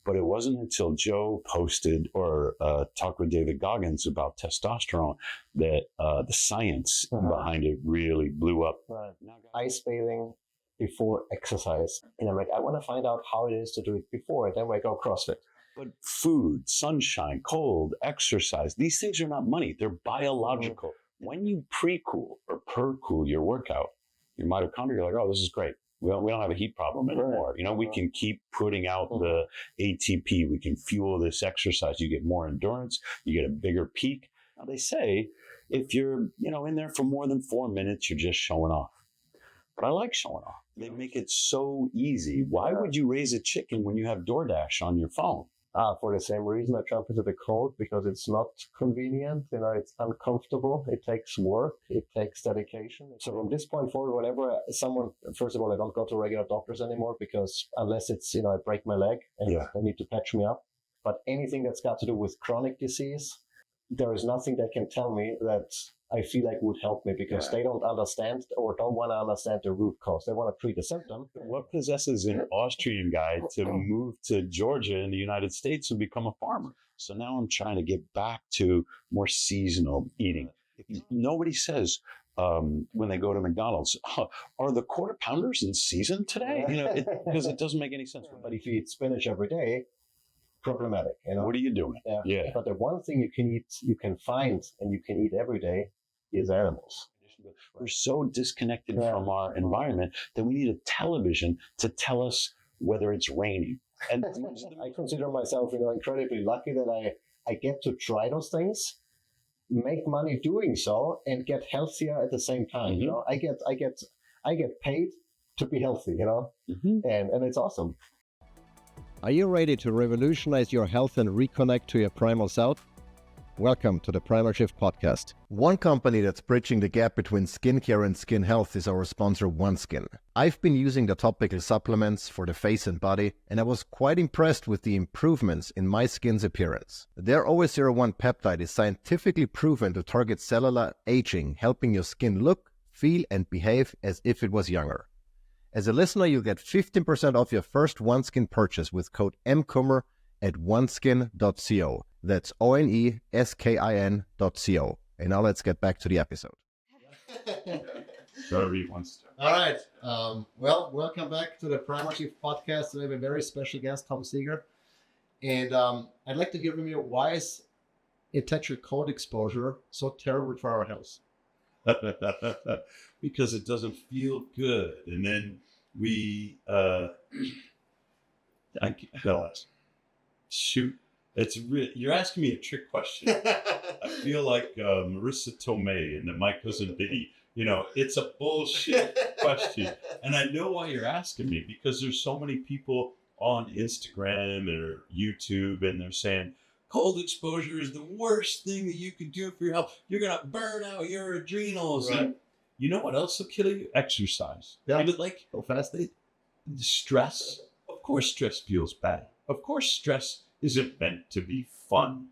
But it wasn't until Joe posted or talked with David Goggins about testosterone that the science behind it really blew up. Right. Ice bathing before exercise. And I'm like, I want to find out how it is to do it before, and then we go CrossFit. But food, sunshine, cold, exercise, these things are not money. They're biological. When you pre-cool or per-cool your workout, your mitochondria are like, oh, this is great. We don't have a heat problem anymore. We can keep putting out the ATP. We can fuel this exercise. You get more endurance. You get a bigger peak. Now, they say if you're, in there for more than 4 minutes, you're just showing off. But I like showing off. They make it so easy. Why would you raise a chicken when you have DoorDash on your phone? For the same reason I jump into the cold, because it's not convenient, it's uncomfortable, it takes work, it takes dedication. So from this point forward, whenever someone, first of all, I don't go to regular doctors anymore, because unless it's, I break my leg and they need to patch me up. But anything that's got to do with chronic disease, there is nothing that can tell me that I feel like would help me, because they don't understand or don't want to understand the root cause. They want to treat the symptom. What possesses an Austrian guy to move to Georgia in the United States and become a farmer? So now I'm trying to get back to more seasonal eating. Nobody says when they go to McDonald's, are the quarter pounders in season today? Because it doesn't make any sense. But if you eat spinach every day, problematic. What are you doing? Yeah. But the one thing you can eat, you can find, and you can eat every day is animals. We're so disconnected from our environment that we need a television to tell us whether it's raining. And I consider myself, incredibly lucky that I get to try those things, make money doing so, and get healthier at the same time. I get paid to be healthy. And it's awesome. Are you ready to revolutionize your health and reconnect to your primal self? Welcome to the Primal Shift Podcast. One company that's bridging the gap between skincare and skin health is our sponsor, OneSkin. I've been using the topical supplements for the face and body, and I was quite impressed with the improvements in my skin's appearance. Their OS01 peptide is scientifically proven to target cellular aging, helping your skin look, feel, and behave as if it was younger. As a listener, you'll get 15% off your first OneSkin purchase with code MCOMER at oneskin.co. That's ONESKIN.co. And now let's get back to the episode. Whatever he wants to. All right. Well, welcome back to the Primal Shift Podcast. We have a very special guest, Tom Seeger. And I'd like to hear from you, why is intentional cold exposure so terrible for our health? Because it doesn't feel good. And then we, shoot, you're asking me a trick question. I feel like Marissa Tomei and My Cousin Vinny. It's a bullshit question. And I know why you're asking me, because there's so many people on Instagram or YouTube, and they're saying, cold exposure is the worst thing that you can do for your health. You're going to burn out your adrenals. Right. And you know what else will kill you? Exercise. Yeah. How fast stress. Of course, stress feels bad. Of course, stress isn't meant to be fun.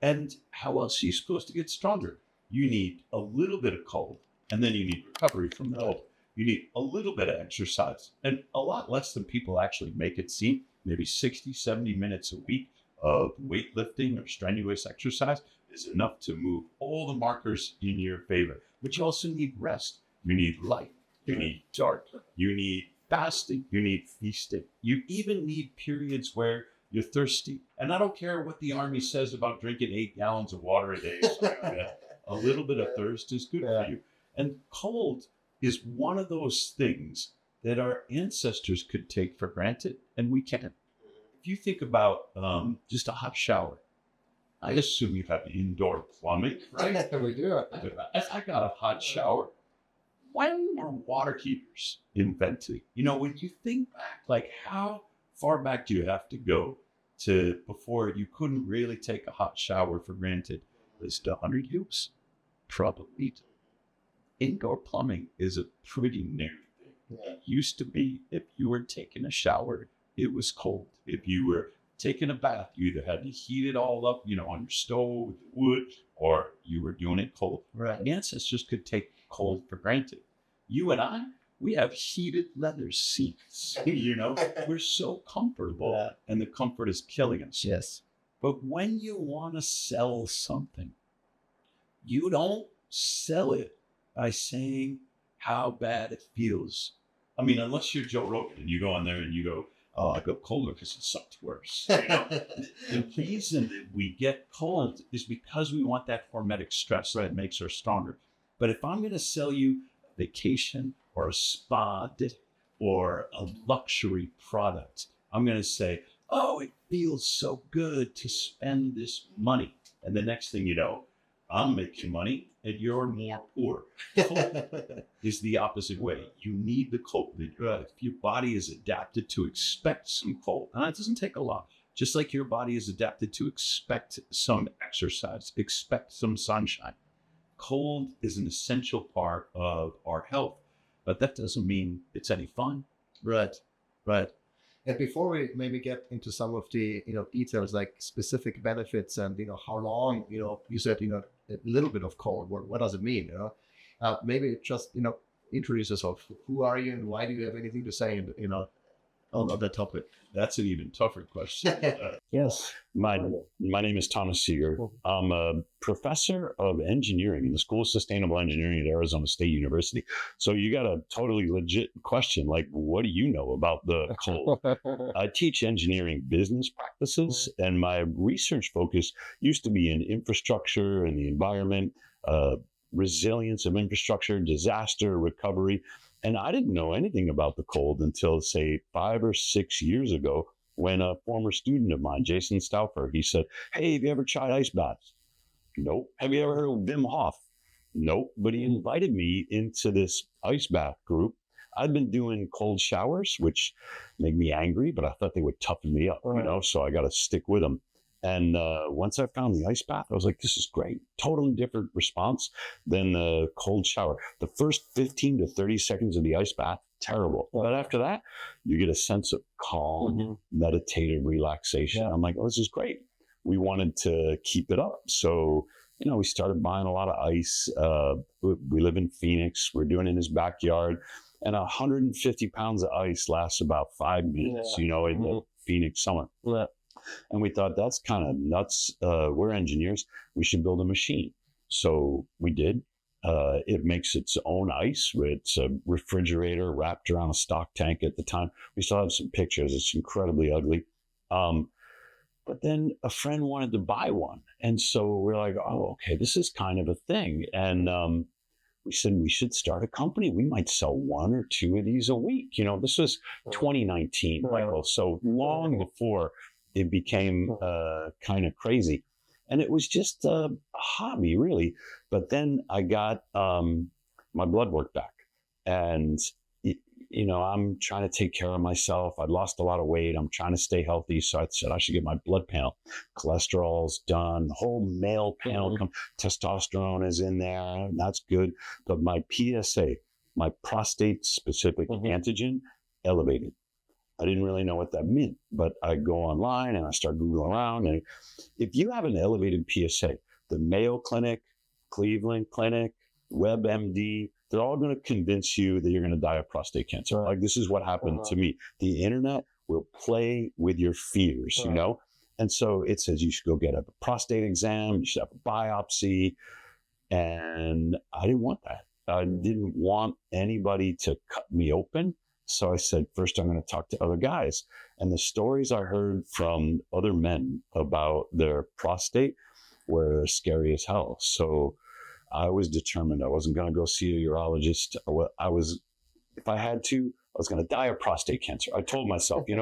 And how else are you supposed to get stronger? You need a little bit of cold, and then you need recovery from the cold. You need a little bit of exercise, and a lot less than people actually make it seem. Maybe 60, 70 minutes a week of weightlifting or strenuous exercise is enough to move all the markers in your favor. But you also need rest. You need light. You need dark. You need fasting. You need feasting. You even need periods where you're thirsty. And I don't care what the army says about drinking 8 gallons of water a day. A little bit of thirst is good for you. And cold is one of those things that our ancestors could take for granted, and we can't. If you think about just a hot shower, I assume you have indoor plumbing, right? We do. If I got a hot shower, when were water heaters invented? When you think back, like how far back do you have to go to before you couldn't really take a hot shower for granted? Is it 100 years? Probably. Indoor plumbing is a pretty new thing. Yeah. It used to be if you were taking a shower, it was cold. If you were taking a bath, you either had to heat it all up, on your stove with wood, or you were doing it cold. Right. The ancestors could take cold for granted. You and I, We have heated leather seats, you know, we're so comfortable, Yeah. and the comfort is killing us. Yes. But when you want to sell something, you don't sell it by saying how bad it feels. I mean, unless you're Joe Rogan and you go on there and you go, oh, I got colder because it sucked worse. You know? The reason that we get cold is because we want that hormetic stress that makes us stronger. But if I'm going to sell you a vacation or a spa or a luxury product, I'm going to say, oh, it feels so good to spend this money. And the next thing you know, I'm making money and you're more poor. Cold is the opposite way. You need the cold. If your body is adapted to expect some cold, and it doesn't take a lot. Just like your body is adapted to expect some exercise, expect some sunshine. Cold is an essential part of our health, but that doesn't mean it's any fun. Right. And before we maybe get into some of the details like specific benefits and how long you said a little bit of cold, what does it mean? Maybe just introduce yourself. Who are you and why do you have anything to say on that topic? That's an even tougher question. Yes. My name is Thomas Seeger. I'm a professor of engineering in the School of Sustainable Engineering at Arizona State University. So you got a totally legit question, like, what do you know about the cold? I teach engineering business practices, and my research focus used to be in infrastructure and the environment, resilience of infrastructure, disaster recovery. And I didn't know anything about the cold until, say, 5 or 6 years ago, when a former student of mine, Jason Stauffer, he said, hey, have you ever tried ice baths? Nope. Have you ever heard of Wim Hof? Nope. But he invited me into this ice bath group. I'd been doing cold showers, which made me angry, but I thought they would toughen me up, so I got to stick with them. And once I found the ice bath, I was like, this is great. Totally different response than the cold shower. The first 15 to 30 seconds of the ice bath, terrible. But after that, you get a sense of calm, meditative relaxation. I'm like, oh, this is great. We wanted to keep it up. So, we started buying a lot of ice. We live in Phoenix. We're doing it in his backyard. And 150 pounds of ice lasts about 5 minutes, in the Phoenix summer. Yeah. And we thought, that's kind of nuts. We're engineers. We should build a machine. So we did. It makes its own ice. It's a refrigerator wrapped around a stock tank at the time. We still have some pictures. It's incredibly ugly. But then a friend wanted to buy one. And so we're like, oh, okay, this is kind of a thing. And we said, we should start a company. We might sell 1 or 2 of these a week. This was 2019, Michael. So long before it became kind of crazy. And it was just a hobby, really. But then I got my blood work back. And, I'm trying to take care of myself. I'd lost a lot of weight. I'm trying to stay healthy. So I said I should get my blood panel. Cholesterol's done. The whole male panel. Testosterone is in there. That's good. But my PSA, my prostate-specific antigen, elevated. I didn't really know what that meant, but I go online and I start Googling around. And if you have an elevated PSA, the Mayo Clinic, Cleveland Clinic, WebMD, they're all going to convince you that you're going to die of prostate cancer. Like, this is what happened to me. The internet will play with your fears, And so it says you should go get a prostate exam, you should have a biopsy. And I didn't want that. I didn't want anybody to cut me open. So I said, first, I'm going to talk to other guys. And the stories I heard from other men about their prostate were scary as hell. So I was determined I wasn't going to go see a urologist. If I had to, I was going to die of prostate cancer. I told myself, I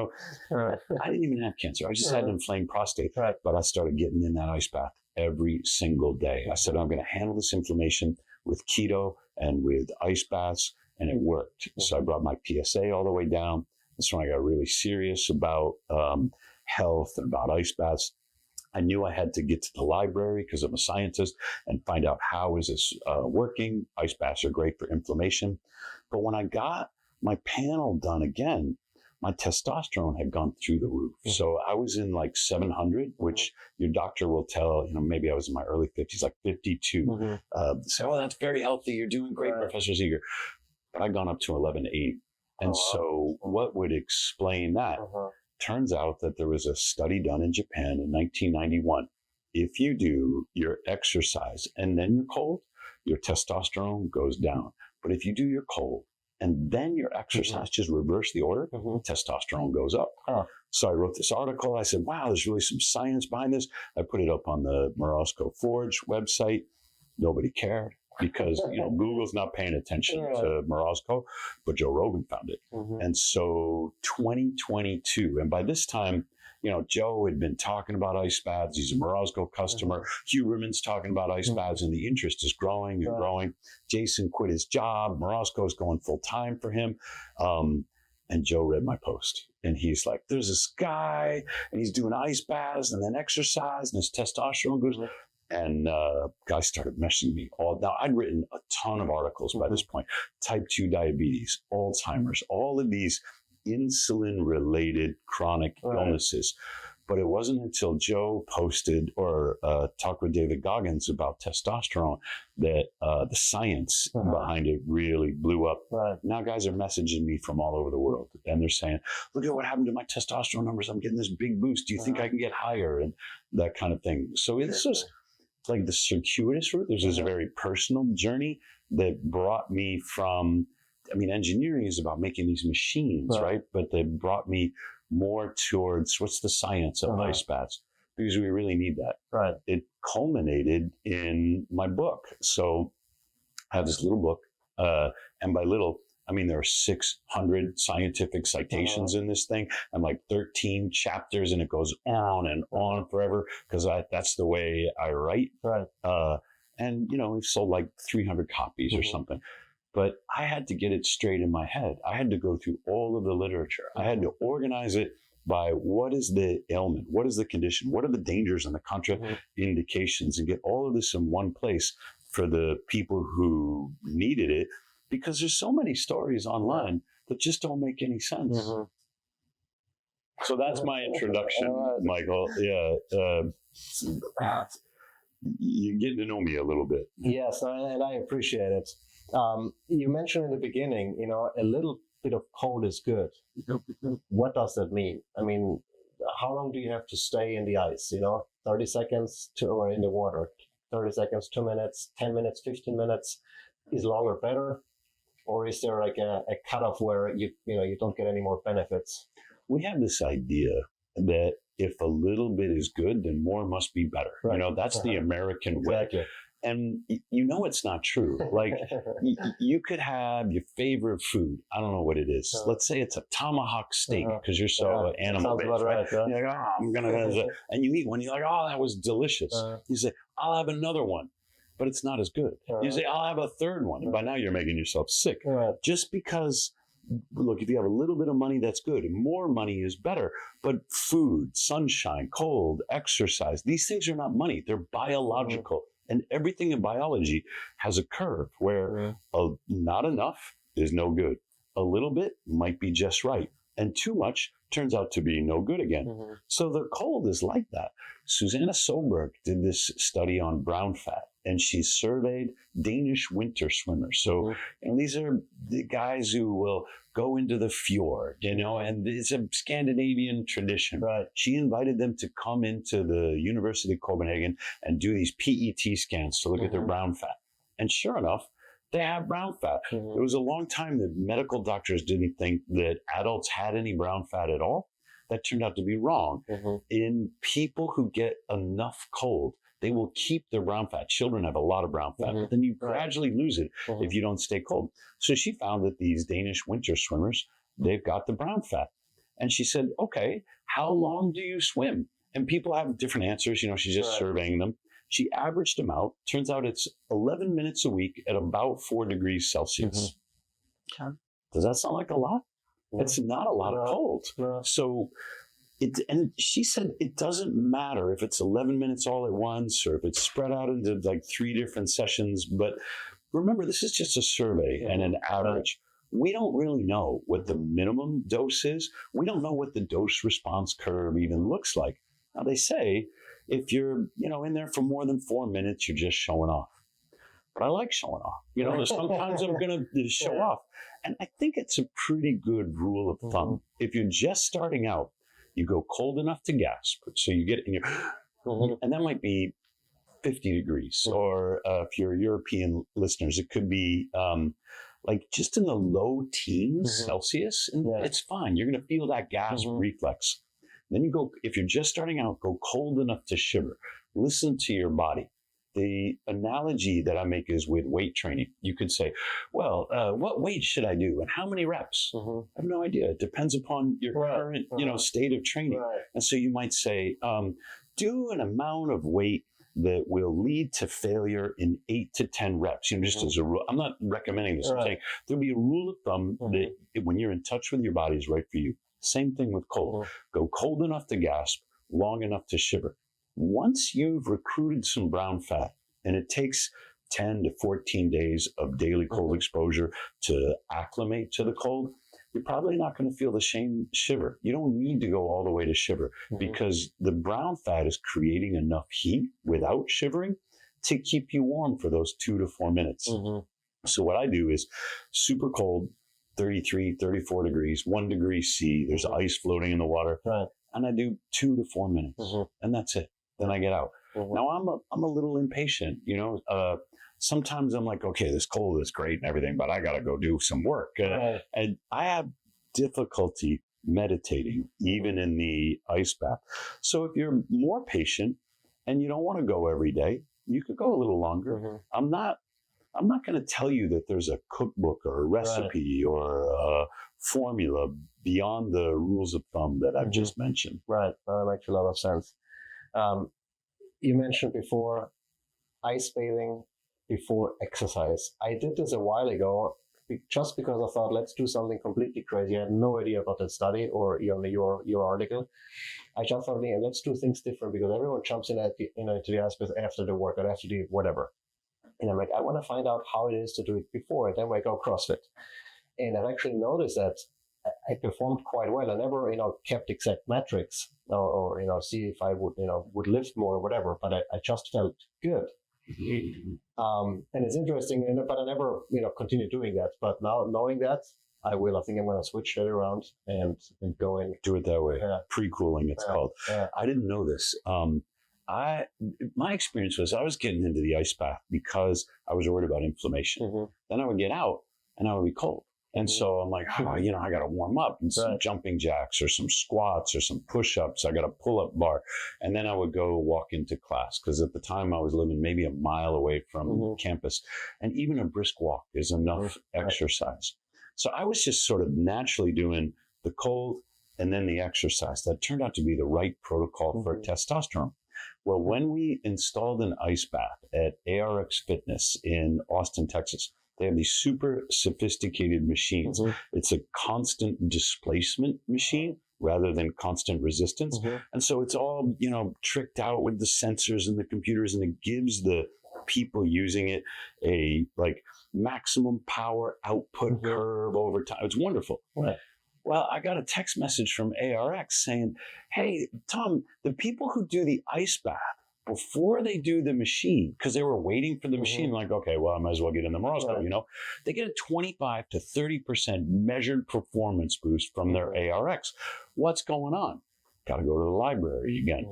didn't even have cancer. I just had an inflamed prostate. But I started getting in that ice bath every single day. I said, I'm going to handle this inflammation with keto and with ice baths. And it worked. So I brought my PSA all the way down. That's when I got really serious about health and about ice baths. I knew I had to get to the library because I'm a scientist and find out how is this working. Ice baths are great for inflammation. But when I got my panel done again, my testosterone had gone through the roof. So I was in like 700, which your doctor will tell, maybe I was in my early 50s, like 52. Say, oh, that's very healthy. You're doing great, Professor Seeger. but I'd gone up to 11.8. And so what would explain that? Turns out that there was a study done in Japan in 1991. If you do your exercise and then you're cold, your testosterone goes down. But if you do your cold and then your exercise, just reverse the order, testosterone goes up. So I wrote this article. I said, wow, there's really some science behind this. I put it up on the Morosco Forge website. Nobody cared because, Google's not paying attention to Morosco, but Joe Rogan found it. And so 2022, and by this time, Joe had been talking about ice baths. He's a Morosco customer. Huberman's talking about ice baths, and the interest is growing and growing. Jason quit his job. Morosco's going full time for him. And Joe read my post, and he's like, there's this guy, and he's doing ice baths and then exercise, and his testosterone goes. And guys started messaging me now, I'd written a ton of articles by this point, type 2 diabetes, Alzheimer's, all of these insulin-related chronic illnesses. But it wasn't until Joe posted or talked with David Goggins about testosterone that the science behind it really blew up. Now guys are messaging me from all over the world, and they're saying, look at what happened to my testosterone numbers. I'm getting this big boost. Do you think I can get higher? And that kind of thing. So this was like the circuitous route. This was a very personal journey that brought me from, engineering is about making these machines, right? But they brought me more towards what's the science of ice baths, because we really need that. It culminated in my book. So I have this little book, and by little, there are 600 scientific citations in this thing, and like 13 chapters, and it goes on and on forever because that's the way I write. And we've sold like 300 copies or something. But I had to get it straight in my head. I had to go through all of the literature. I had to organize it by what is the ailment, what is the condition, what are the dangers and the contraindications, and get all of this in one place for the people who needed it, because there's so many stories online that just don't make any sense. So that's my introduction, Michael. You're getting to know me a little bit. Yes, and I appreciate it. You mentioned in the beginning, a little bit of cold is good. What does that mean? How long do you have to stay in the ice? 30 seconds or in the water, 30 seconds, 2 minutes, 10 minutes, 15 minutes. Is longer better? Or is there like a cutoff where you don't get any more benefits? We have this idea that if a little bit is good, then more must be better. That's the American way. And it's not true. Like you could have your favorite food. I don't know what it is. Let's say it's a tomahawk steak because you're so animal based, right? You're like, I'm gonna, and you eat one. You're like, oh, that was delicious. You say, I'll have another one, but it's not as good. You say, I'll have a third one, and by now you're making yourself sick. Just because. Look, if you have a little bit of money, that's good. And more money is better. But food, sunshine, cold, exercise, these things are not money. They're biological. And everything in biology has a curve where not enough is no good. A little bit might be just right. And too much turns out to be no good again. So the cold is like that. Susanna Solberg did this study on brown fat, and she surveyed Danish winter swimmers. So these are the guys who will go into the fjord, and it's a Scandinavian tradition. She invited them to come into the University of Copenhagen and do these PET scans to look at their brown fat. And sure enough, they have brown fat. It was a long time that medical doctors didn't think that adults had any brown fat at all. That turned out to be wrong. In people who get enough cold, they will keep their brown fat. Children have a lot of brown fat, but then you gradually lose it if you don't stay cold. So she found that these Danish winter swimmers, they've got the brown fat. And she said, okay, how long do you swim? And people have different answers. She's just surveying them. She averaged them out. Turns out it's 11 minutes a week at about 4 degrees Celsius. Does that sound like a lot? It's not a lot of cold. So and she said it doesn't matter if it's 11 minutes all at once or if it's spread out into like 3 different sessions. But remember, this is just a survey and an average. We don't really know what the minimum dose is. We don't know what the dose response curve even looks like. Now, they say if you're in there for more than 4 minutes, you're just showing off. but I like showing off. Sometimes I'm going to show off. And I think it's a pretty good rule of thumb. If you're just starting out, you go cold enough to gasp. So you get in your, and that might be 50 degrees. Or if you're European listeners, it could be like just in the low teens Celsius. And it's fine. You're going to feel that gasp reflex. Then you go, if you're just starting out, go cold enough to shiver. Listen to your body. The analogy that I make is with weight training. You could say, well, what weight should I do and how many reps? I have no idea. It depends upon your current, state of training. And so you might say, do an amount of weight that will lead to failure in 8 to 10 reps. Just as a rule. I'm not recommending this. I'm saying there'll be a rule of thumb that when you're in touch with your body is right for you. Same thing with cold. Go cold enough to gasp, long enough to shiver. Once you've recruited some brown fat, and it takes 10 to 14 days of daily cold exposure to acclimate to the cold, you're probably not going to feel the same shiver. You don't need to go all the way to shiver because the brown fat is creating enough heat without shivering to keep you warm for those 2 to 4 minutes. So what I do is super cold, 33, 34 degrees, 1 degree C. There's ice floating in the water. And I do 2 to 4 minutes and that's it. Then I get out. Now I'm a little impatient, sometimes I'm like, okay, this cold is great and everything, but I got to go do some work. And I have difficulty meditating even in the ice bath. So if you're more patient and you don't want to go every day, you could go a little longer. I'm not going to tell you that there's a cookbook or a recipe or a formula beyond the rules of thumb that I've just mentioned. That makes a lot of sense. You mentioned before ice bathing before exercise. I did this a while ago just because I thought, let's do something completely crazy. I had no idea about that study or your article. I just thought, let's do things different because everyone jumps in into the ice bath after the workout, after the whatever. And I'm like, I want to find out how it is to do it before, and then I go CrossFit. And I've actually noticed that I performed quite well. I never, kept exact metrics or see if I would lift more or whatever, but I just felt good. And it's interesting, but I never, continued doing that. But now knowing that, I will. I think I'm going to switch that around and go in. Do it that way. Pre-cooling, it's called. I didn't know this. My experience was I was getting into the ice bath because I was worried about inflammation. Then I would get out and I would be cold. And so I'm like, I got to warm up and some jumping jacks or some squats or some push-ups. I got a pull-up bar. And then I would go walk into class because at the time I was living maybe a mile away from campus. And even a brisk walk is enough exercise. So I was just sort of naturally doing the cold and then the exercise. That turned out to be the right protocol for testosterone. Well, when we installed an ice bath at ARX Fitness in Austin, Texas, they have these super sophisticated machines. It's a constant displacement machine rather than constant resistance. And so it's all, tricked out with the sensors and the computers, and it gives the people using it a maximum power output curve over time. It's wonderful. Well, I got a text message from ARX saying, hey, Tom, the people who do the ice bath, before they do the machine, because they were waiting for the machine, like, okay, well, I might as well get in the Morozko, they get a 25 to 30% measured performance boost from their ARX. What's going on? Got to go to the library again.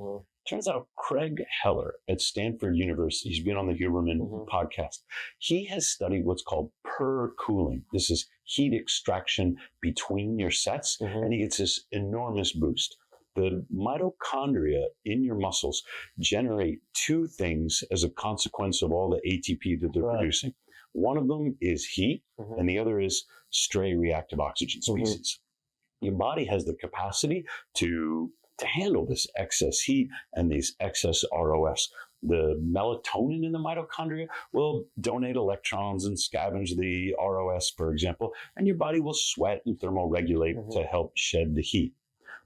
Turns out Craig Heller at Stanford University, he's been on the Huberman podcast. He has studied what's called percooling. This is heat extraction between your sets, and he gets this enormous boost. The mitochondria in your muscles generate two things as a consequence of all the ATP that they're producing. One of them is heat, and the other is stray reactive oxygen species. Your body has the capacity to handle this excess heat and these excess ROS. The melatonin in the mitochondria will donate electrons and scavenge the ROS, for example, and your body will sweat and thermoregulate to help shed the heat.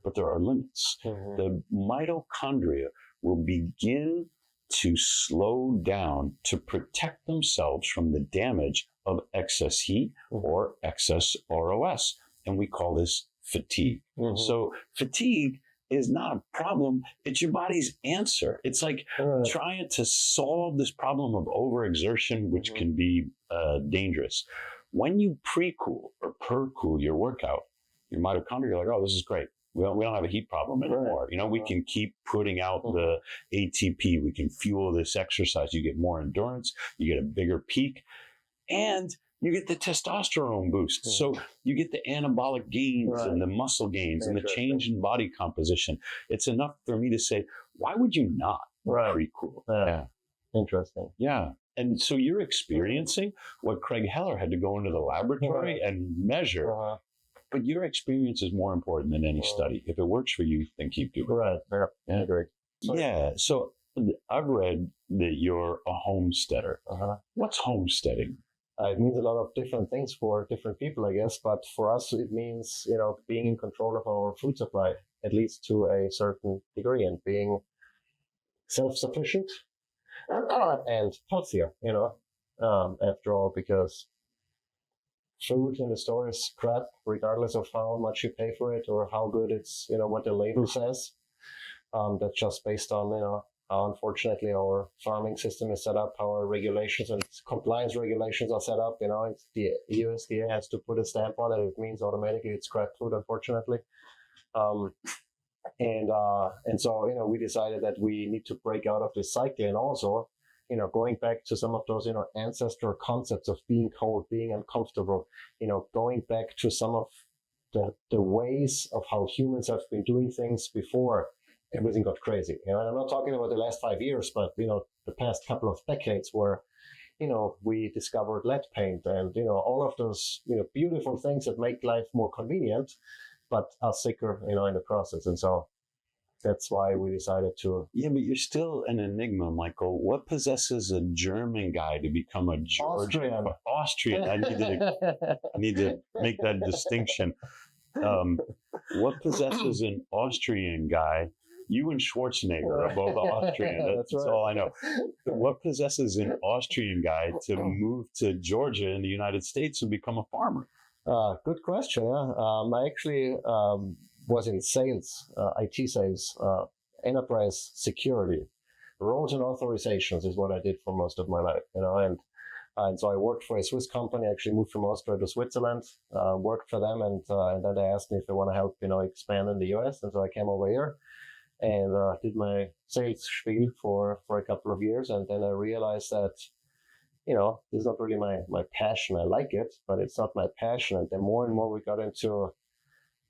But there are limits. The mitochondria will begin to slow down to protect themselves from the damage of excess heat or excess ROS. And we call this fatigue. So fatigue is not a problem. It's your body's answer. It's like trying to solve this problem of overexertion, which can be dangerous. When you pre-cool or per-cool your workout, your mitochondria are like, oh, this is great. We don't have a heat problem anymore. We can keep putting out the ATP. We can fuel this exercise. You get more endurance. You get a bigger peak. And you get the testosterone boost. So you get the anabolic gains and the muscle gains and the change in body composition. It's enough for me to say, why would you not pre-cool? Yeah. Interesting. Yeah. And so you're experiencing what Craig Heller had to go into the laboratory and measure. But your experience is more important than any study. If it works for you, then keep doing it. Right. Yeah. Yeah. I agree. Yeah. So I've read that you're a homesteader. What's homesteading? It means a lot of different things for different people, I guess. But for us, it means, being in control of our food supply, at least to a certain degree, and being self-sufficient and healthier, after all, because food in the store is crap, regardless of how much you pay for it or how good it's, what the label says. That's just based on, how unfortunately our farming system is set up, how our regulations and compliance regulations are set up. It's the USDA has to put a stamp on it. It means automatically it's crap food, unfortunately. And so, we decided that we need to break out of this cycle, and also, going back to some of those, ancestral concepts of being cold, being uncomfortable, going back to some of the ways of how humans have been doing things before everything got crazy. And I'm not talking about the last 5 years, but, the past couple of decades where, we discovered lead paint and, all of those, beautiful things that make life more convenient, but are sicker, in the process. And so that's why we decided to. Yeah, but you're still an enigma, Michael. What possesses a German guy to become a Georgian? Austrian. I need to make that distinction. What possesses an Austrian guy? You and Schwarzenegger are both Austrian. That's right. All I know. What possesses an Austrian guy to move to Georgia in the United States and become a farmer? Good question. Yeah. I actually was in sales, IT sales, enterprise security. Roles and authorizations is what I did for most of my life, and so I worked for a Swiss company. I actually moved from Austria to Switzerland, worked for them, and then they asked me if they want to help, expand in the US, and so I came over here and did my sales spiel for a couple of years, and then I realized that, it's not really my passion. I like it, but it's not my passion. And the more and more we got into,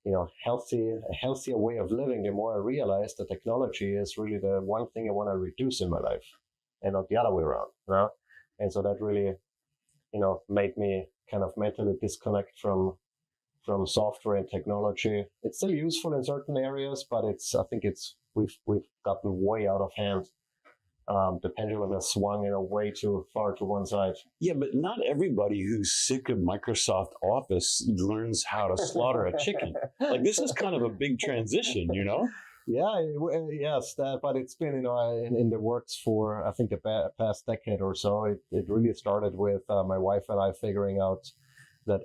a healthier way of living, the more I realized that technology is really the one thing I want to reduce in my life, and not the other way around. And so that really, made me kind of mentally disconnect from software and technology. It's still useful in certain areas, but I think we've gotten way out of hand. The pendulum has swung, way too far to one side. Yeah, but not everybody who's sick of Microsoft Office learns how to slaughter a chicken. Like, this is kind of a big transition, Yeah, yes, but it's been, in the works for, I think, the past decade or so. It really started with my wife and I figuring out that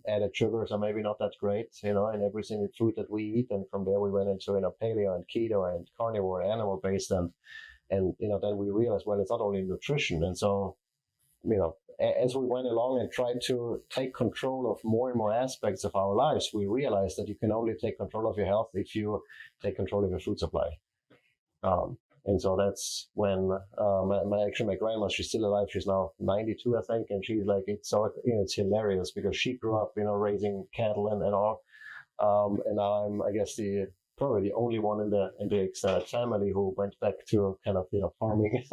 added sugars are maybe not that great, in every single food that we eat. And from there we went into, paleo and keto and carnivore, animal-based, and then we realized, well, it's not only nutrition. And so, as we went along and tried to take control of more and more aspects of our lives, we realized that you can only take control of your health if you take control of your food supply. And so that's when my grandma, she's still alive. She's now 92, I think. And she's like, it's hilarious because she grew up, raising cattle and all. And now I'm, I guess, probably the only one in the extended family who went back to kind of, farming.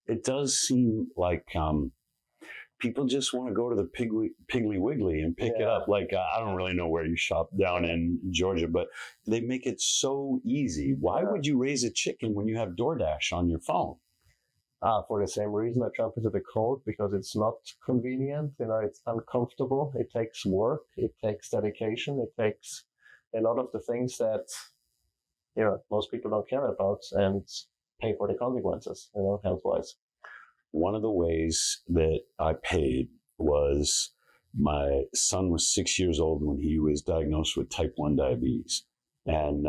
It does seem like people just want to go to the Piggly Wiggly and pick it up. Like, I don't really know where you shop down in Georgia, but they make it so easy. Why would you raise a chicken when you have DoorDash on your phone? For the same reason I jump into the cold, because it's not convenient. It's uncomfortable. It takes work. It takes dedication. It takes a lot of the things that, most people don't care about and pay for the consequences, health-wise. One of the ways that I paid was my son was 6 years old when he was diagnosed with type 1 diabetes. And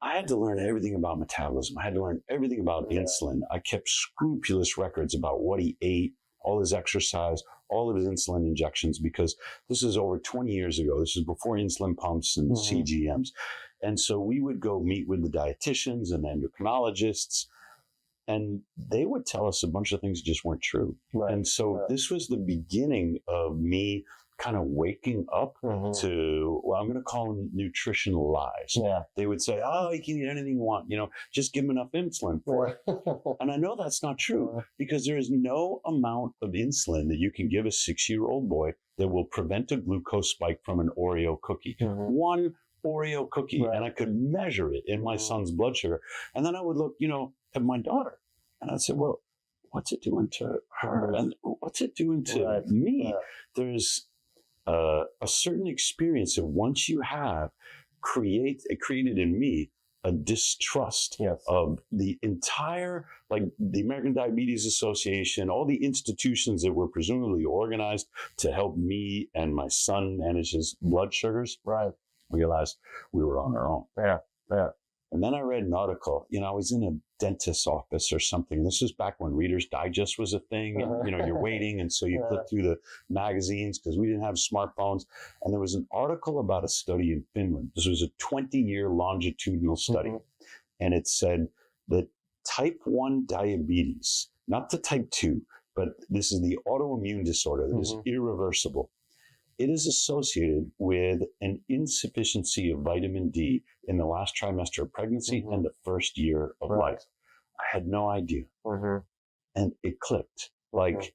I had to learn everything about metabolism. I had to learn everything about insulin. I kept scrupulous records about what he ate, all his exercise, all of his insulin injections, because this is over 20 years ago. This is before insulin pumps and CGMs. And so we would go meet with the dietitians and endocrinologists, and they would tell us a bunch of things that just weren't true. Right. And so this was the beginning of me kind of waking up to, well, I'm going to call them nutritional lies. Yeah. They would say, oh, you can eat anything you want, just give him enough insulin for it. And I know that's not true, because there is no amount of insulin that you can give a 6-year-old boy that will prevent a glucose spike from an Oreo cookie. One Oreo cookie, and I could measure it in my son's blood sugar. And then I would look, at my daughter, and I'd say, well, what's it doing to her? And what's it doing to me? There's a certain experience that once you have created in me a distrust of the entire, like the American Diabetes Association, all the institutions that were presumably organized to help me and my son manage his blood sugars. Right. Realized we were on our own. Yeah. And then I read an article, I was in a dentist's office or something. This was back when Reader's Digest was a thing. And, you're waiting. And so you flip through the magazines because we didn't have smartphones. And there was an article about a study in Finland. This was a 20-year longitudinal study. And it said that type 1 diabetes, not the type 2, but this is the autoimmune disorder that is irreversible. It is associated with an insufficiency of vitamin D in the last trimester of pregnancy and the first year of life. I had no idea. And it clicked. Like,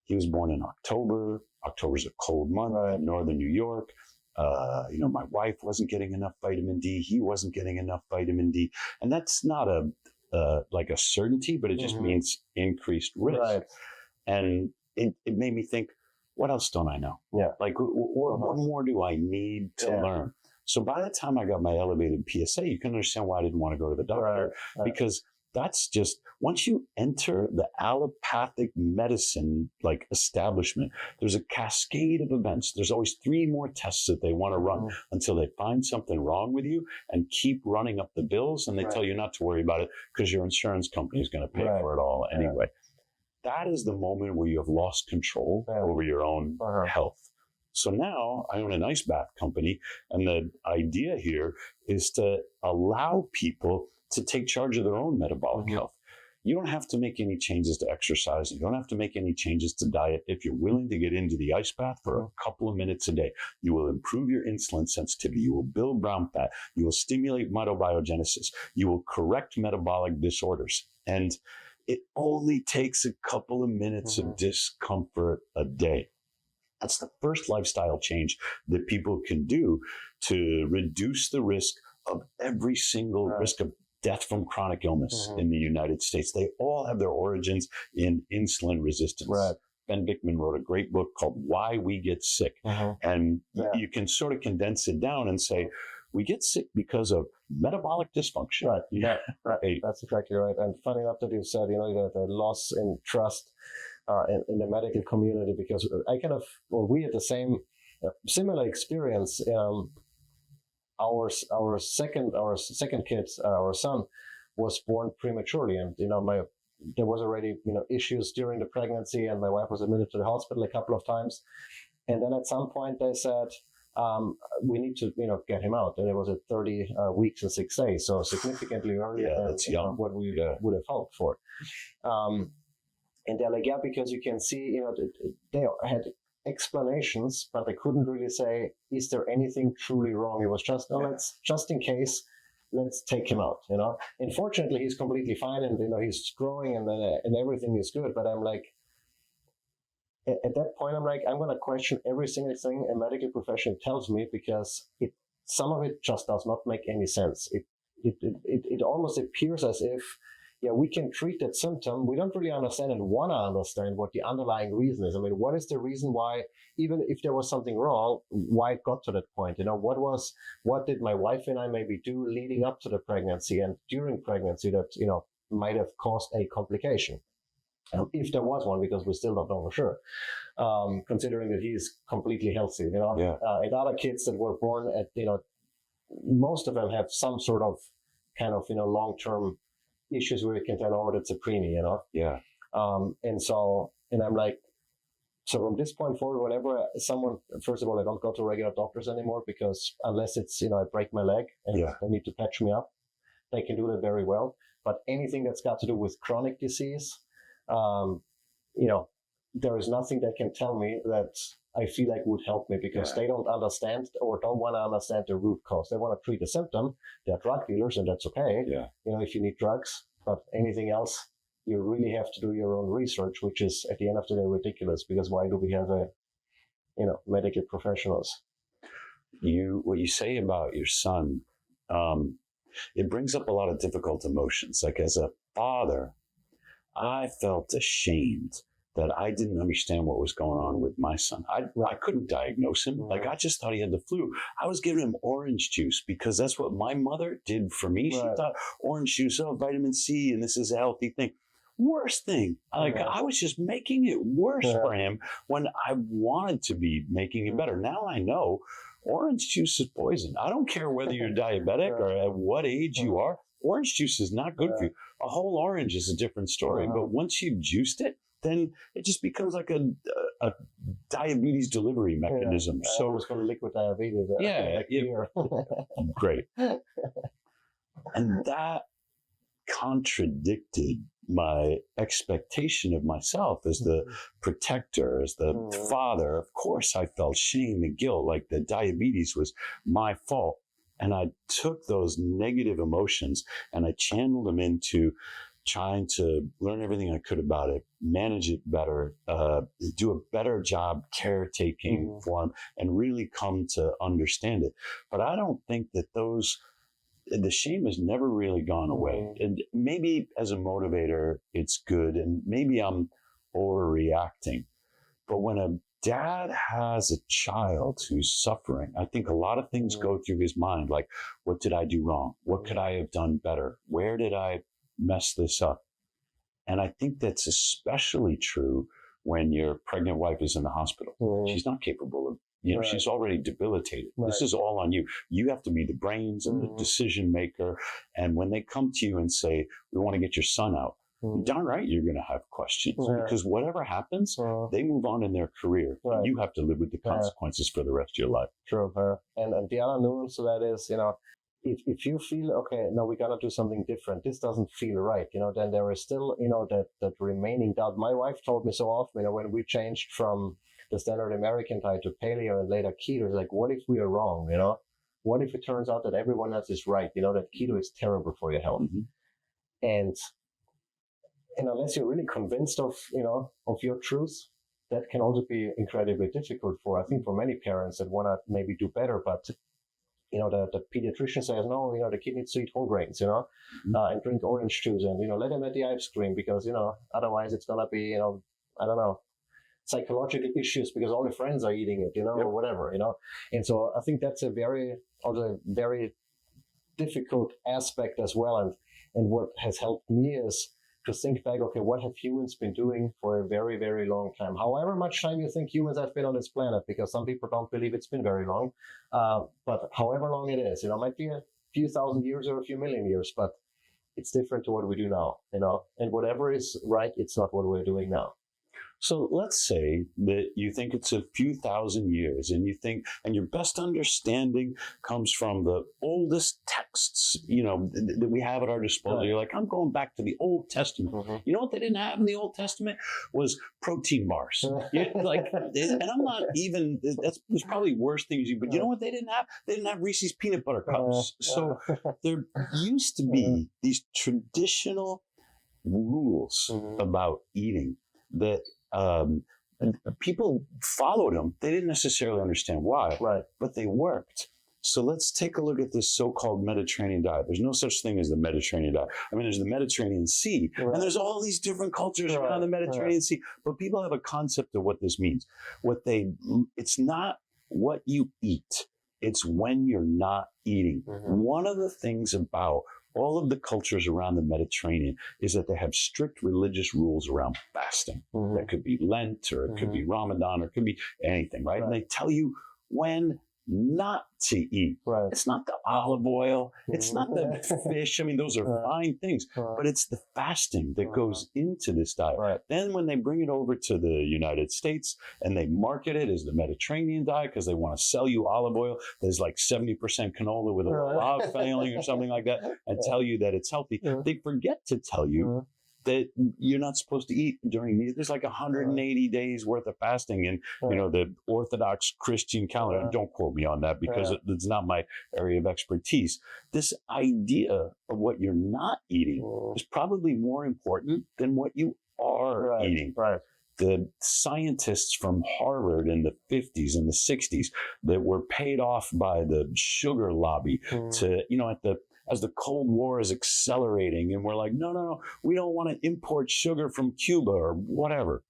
he was born in October. October's a cold month in northern New York. My wife wasn't getting enough vitamin D. He wasn't getting enough vitamin D. And that's not a certainty, but it just means increased risk. Right. And it made me think, what else don't I know? Yeah. Like, what more do I need to learn? So by the time I got my elevated PSA, you can understand why I didn't want to go to the doctor. Because that's just, once you enter the allopathic medicine, like, establishment, there's a cascade of events. There's always 3 more tests that they want to run until they find something wrong with you and keep running up the bills. And they tell you not to worry about it because your insurance company is going to pay for it all anyway. That is the moment where you have lost control over your own health. So now I own an ice bath company, and the idea here is to allow people to take charge of their own metabolic health. You don't have to make any changes to exercise. You don't have to make any changes to diet. If you're willing to get into the ice bath for a couple of minutes a day, you will improve your insulin sensitivity. You will build brown fat. You will stimulate mitobiogenesis. You will correct metabolic disorders. And it only takes a couple of minutes of discomfort a day. That's the first lifestyle change that people can do to reduce the risk of every single risk of death from chronic illness in the United States. They all have their origins in insulin resistance. Ben Bikman wrote a great book called Why We Get Sick. And you can sort of condense it down and say, we get sick because of metabolic dysfunction. That's exactly right. And funny enough that you said, the loss in trust in the medical community, because we had the same similar experience. Our second kid, our son, was born prematurely, and there was already issues during the pregnancy, and my wife was admitted to the hospital a couple of times, and then at some point they said, we need to, get him out. And it was at 30 weeks and 6 days, so significantly earlier than what we would have hoped for. And they're like, because you can see, they had explanations, but they couldn't really say, is there anything truly wrong? It was just, let's, just in case, let's take him out, Unfortunately, he's completely fine, and, he's growing, and everything is good. But I'm like, at that point, I'm going to question every single thing a medical profession tells me, because some of it just does not make any sense. It almost appears as if, we can treat that symptom. We don't really understand and want to understand what the underlying reason is. I mean, what is the reason why, even if there was something wrong, why it got to that point? What did my wife and I maybe do leading up to the pregnancy and during pregnancy that, might have caused a complication? If there was one, because we still don't know for sure, considering that he is completely healthy, and other kids that were born at, most of them have some sort of kind of, long-term issues where you can tell, oh, that's a preemie, Yeah. And I'm like, so from this point forward, whenever someone, first of all, I don't go to regular doctors anymore because unless it's, I break my leg and Yeah. they need to patch me up, they can do that very well. But anything that's got to do with chronic disease, there is nothing they can tell me that I feel like would help me because Yeah. they don't understand or don't want to understand the root cause. They want to treat a symptom. They're drug dealers and that's okay. Yeah. If you need drugs, but anything else, you really have to do your own research, which is at the end of the day ridiculous because why do we have medical professionals? What you say about your son, it brings up a lot of difficult emotions. Like as a father, I felt ashamed that I didn't understand what was going on with my son. I couldn't diagnose him. Like I just thought he had the flu. I was giving him orange juice because that's what my mother did for me. She Right. thought orange juice, vitamin C, and this is a healthy thing. Worst thing. Like Yeah. I was just making it worse Yeah. for him when I wanted to be making it better. Now I know orange juice is poison. I don't care whether you're diabetic or at what age you are. Orange juice is not good for you. A whole orange is a different story. But once you've juiced it, then it just becomes like a diabetes delivery mechanism. I So was going to liquid diabetes. Yeah, like yeah. beer. great. And that contradicted my expectation of myself as the protector, as the father. Of course, I felt shame and guilt, like the diabetes was my fault. And I took those negative emotions and I channeled them into trying to learn everything I could about it, manage it better, do a better job caretaking for him, and really come to understand it. But I don't think that the shame has never really gone away. And maybe as a motivator, it's good. And maybe I'm overreacting. But when a dad has a child who's suffering, I think a lot of things go through his mind. Like, what did I do wrong? What could I have done better? Where did I mess this up? And I think that's especially true when your pregnant wife is in the hospital. She's not capable of, Right. she's already debilitated. Right. This is all on you. You have to be the brains and the decision maker. And when they come to you and say, we want to get your son out, darn right, you're going to have questions because whatever happens, they move on in their career. Right. You have to live with the consequences for the rest of your life. True. And the other nuance to that is, if you feel, okay, no, we got to do something different, this doesn't feel right, then there is still, that remaining doubt. My wife told me so often, when we changed from the standard American diet to paleo and later keto, it's like, what if we are wrong, What if it turns out that everyone else is right, that keto is terrible for your health? And unless you're really convinced of your truth, that can also be incredibly difficult for many parents that want to maybe do better, but the pediatrician says, no, the kid needs to eat whole grains, and drink orange juice and, let him at the ice cream because, otherwise it's going to be, I don't know, psychological issues because all the friends are eating it, or whatever, And so I think that's a very difficult aspect as well. And what has helped me is to think back, okay, what have humans been doing for a very, very long time? However much time you think humans have been on this planet, because some people don't believe it's been very long. But however long it is, it might be a few thousand years or a few million years, but it's different to what we do now, and whatever is right, it's not what we're doing now. So let's say that you think it's a few thousand years and your best understanding comes from the oldest texts, that we have at our disposal. Right. You're like, I'm going back to the Old Testament. You know what they didn't have in the Old Testament was protein bars. And I'm not even, there's probably worse things, but you know what they didn't have? They didn't have Reese's peanut butter cups. So there used to be these traditional rules about eating that people followed them. They didn't necessarily understand why, but they worked. So let's take a look at this so-called Mediterranean diet. There's no such thing as the Mediterranean diet. I mean, there's the Mediterranean Sea, and there's all these different cultures around the Mediterranean Sea. But people have a concept of what this means. It's not what you eat. It's when you're not eating. One of the things about all of the cultures around the Mediterranean is that they have strict religious rules around fasting. That could be Lent, or it could be Ramadan, or it could be anything, right? And they tell you when not to eat. Right. It's not the olive oil. It's not the fish. I mean, those are fine things, but it's the fasting that goes into this diet. Right. Then when they bring it over to the United States and they market it as the Mediterranean diet because they want to sell you olive oil there's like 70% canola with a log failing or something like that and tell you that it's healthy, they forget to tell you that you're not supposed to eat during these. There's like 180 days worth of fasting in, the Orthodox Christian calendar. Don't quote me on that because it's not my area of expertise. This idea of what you're not eating is probably more important than what you are eating. Right. The scientists from Harvard in the 50s and the 60s that were paid off by the sugar lobby to, as the Cold War is accelerating and we're like, no, we don't want to import sugar from Cuba or whatever.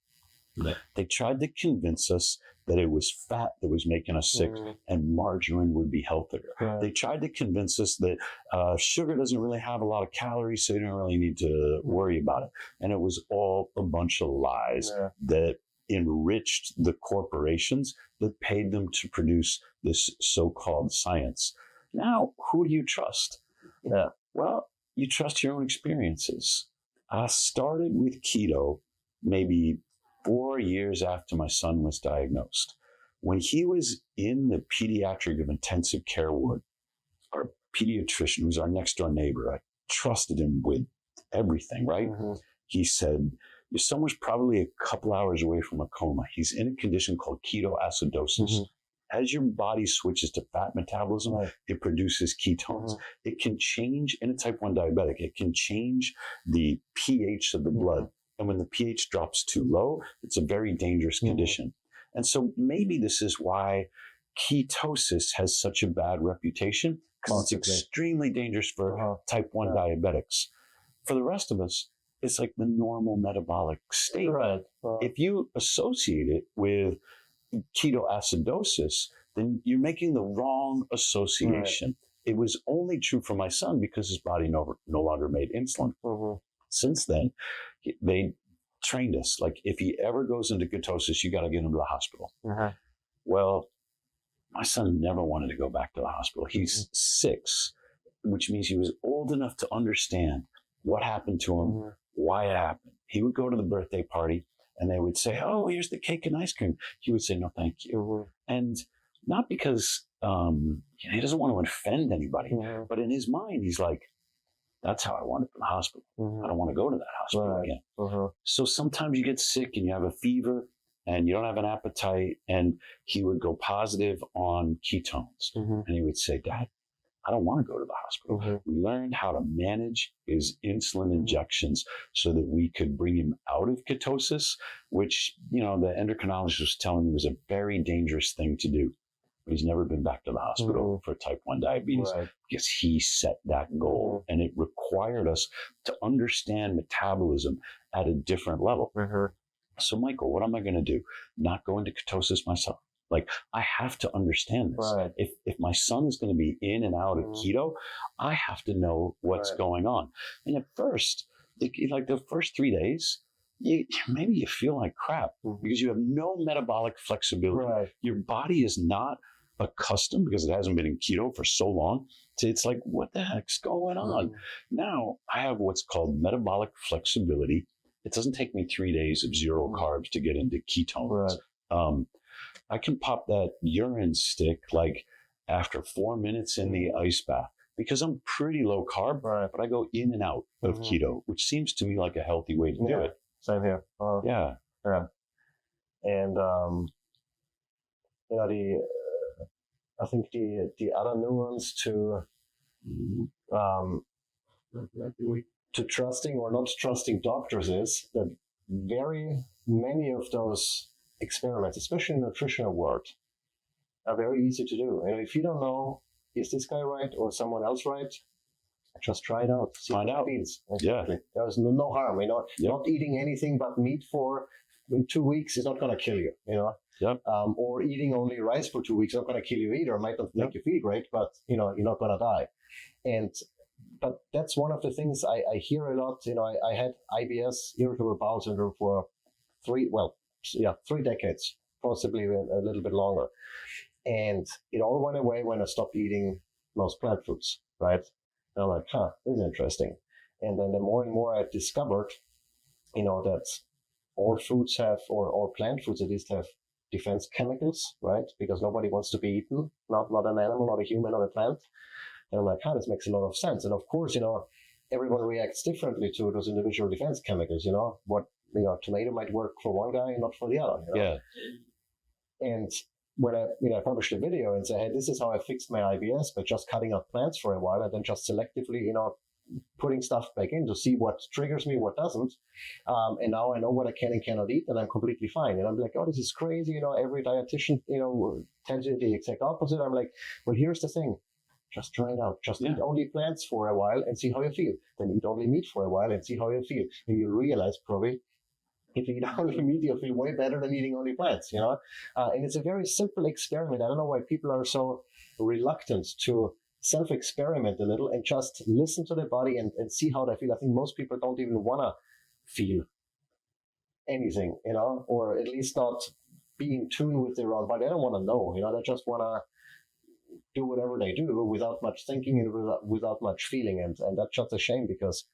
They tried to convince us that it was fat that was making us sick and margarine would be healthier. They tried to convince us that sugar doesn't really have a lot of calories, so you don't really need to worry about it. And it was all a bunch of lies that enriched the corporations that paid them to produce this so-called science. Now, who do you trust? Yeah. Well, you trust your own experiences. I started with keto maybe 4 years after my son was diagnosed. When he was in the pediatric of intensive care ward, our pediatrician, who was our next door neighbor, I trusted him with everything, right? He said, your son was probably a couple hours away from a coma. He's in a condition called ketoacidosis. As your body switches to fat metabolism, it produces ketones. It can change, in a type 1 diabetic, it can change the pH of the blood. And when the pH drops too low, it's a very dangerous condition. And so maybe this is why ketosis has such a bad reputation, because it's extremely dangerous for type 1 diabetics. For the rest of us, it's like the normal metabolic state. If you associate it with ketoacidosis, then you're making the wrong association. It was only true for my son because his body no longer made insulin. Since then, they trained us, like, if he ever goes into ketosis, you got to get him to the hospital. Well, my son never wanted to go back to the hospital. He's 6, which means he was old enough to understand what happened to him, why it happened. He would go to the birthday party and they would say, oh, here's the cake and ice cream. He would say, no, thank you. And not because he doesn't want to offend anybody, but in his mind, he's like, that's how I want it in the hospital. I don't want to go to that hospital again. So sometimes you get sick and you have a fever and you don't have an appetite, and he would go positive on ketones. And he would say, Dad, I don't want to go to the hospital. We learned how to manage his insulin injections so that we could bring him out of ketosis, which, the endocrinologist was telling me was a very dangerous thing to do. But he's never been back to the hospital for type 1 diabetes because he set that goal. And it required us to understand metabolism at a different level. So, Michael, what am I going to do? Not go into ketosis myself. Like, I have to understand this. If my son is going to be in and out of keto, I have to know what's going on. And at first, like the first 3 days, maybe you feel like crap because you have no metabolic flexibility. Your body is not accustomed, because it hasn't been in keto for so long, it's like, what the heck's going on? Now I have what's called metabolic flexibility. It doesn't take me 3 days of zero carbs to get into ketones. I can pop that urine stick like after 4 minutes in the ice bath because I'm pretty low carb, but I go in and out of keto, which seems to me like a healthy way to do it. Same here. And I think the other nuance to trusting or not trusting doctors is that very many of those experiments, especially in the nutritional world, are very easy to do. And if you don't know, is this guy right or someone else right? Just try it out. Find out. There's no harm. Not eating anything but meat for 2 weeks is not going to kill you. Or eating only rice for 2 weeks is not going to kill you either. It might not make you feel great, but you're not going to die. But that's one of the things I hear a lot. I had IBS, irritable bowel syndrome, for 3 decades, possibly a little bit longer. And it all went away when I stopped eating most plant foods, right? And I'm like, this is interesting. And then the more and more I discovered, that all foods have, or all plant foods at least have defense chemicals, right? Because nobody wants to be eaten, not an animal, not a human, not a plant. And I'm like, this makes a lot of sense. And of course, everyone reacts differently to those individual defense chemicals, what, tomato might work for one guy and not for the other. Yeah. And when I published a video and say, hey, this is how I fixed my IBS by just cutting out plants for a while and then just selectively, putting stuff back in to see what triggers me, what doesn't. And now I know what I can and cannot eat, and I'm completely fine. And I'm like, this is crazy. Every dietitian, tells you the exact opposite. I'm like, well, here's the thing. Just try it out. Just eat only plants for a while and see how you feel. Then eat only meat for a while and see how you feel. And you'll realize probably if you eat only meat, you'll feel way better than eating only plants, And it's a very simple experiment. I don't know why people are so reluctant to self-experiment a little and just listen to their body and see how they feel. I think most people don't even want to feel anything, or at least not be in tune with their own body. They don't want to know, they just want to do whatever they do without much thinking and without much feeling. And that's just a shame, because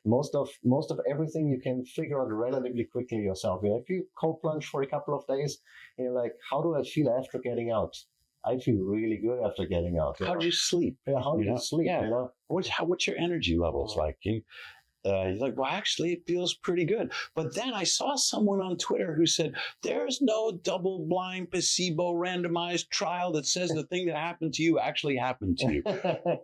most of everything you can figure out relatively quickly yourself. If you cold plunge for a couple of days and you're like, how do I feel after getting out? I feel really good after getting out. How'd you sleep? Yeah, how do you sleep? Yeah. What's your energy levels like? He's like, well, actually, it feels pretty good. But then I saw someone on Twitter who said, there's no double-blind, placebo-randomized trial that says the thing that happened to you actually happened to you.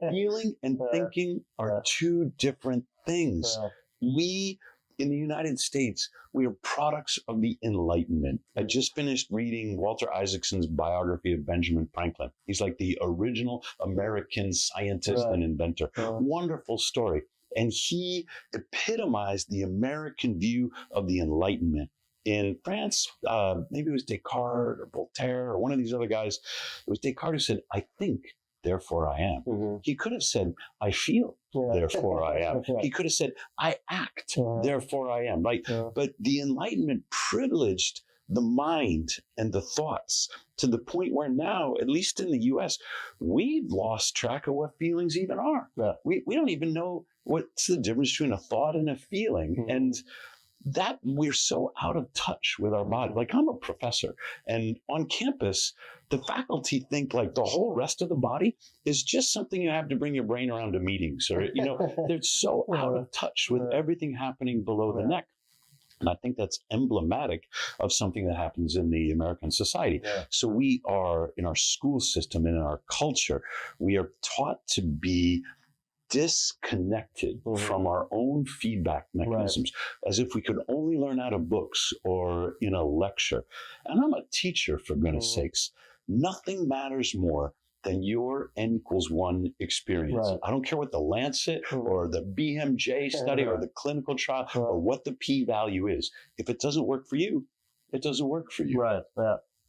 Feeling and thinking are two different things. We, in the United States, we are products of the Enlightenment. I just finished reading Walter Isaacson's biography of Benjamin Franklin. He's like the original American scientist and inventor. Wonderful story. And he epitomized the American view of the Enlightenment. In France, maybe it was Descartes or Voltaire or one of these other guys. It was Descartes who said, I think, therefore I am. Mm-hmm. He could have said, I feel, therefore I am. He could have said, I act, therefore I am. Right? But the Enlightenment privileged the mind and the thoughts to the point where now, at least in the US, we've lost track of what feelings even are. Yeah. We don't even know what's the difference between a thought and a feeling. Mm-hmm. And that we're so out of touch with our body. Like, I'm a professor, and on campus, the faculty think like the whole rest of the body is just something you have to bring your brain around to meetings, or, they're so out of touch with everything happening below the neck. And I think that's emblematic of something that happens in the American society. Yeah. So we are, in our school system and in our culture, we are taught to be disconnected from our own feedback mechanisms, as if we could only learn out of books or in a lecture. And I'm a teacher, for goodness sakes. Nothing matters more than your N=1 experience. Right. I don't care what the Lancet or the BMJ study or the clinical trial or what the p-value is. If it doesn't work for you, it doesn't work for you. Right.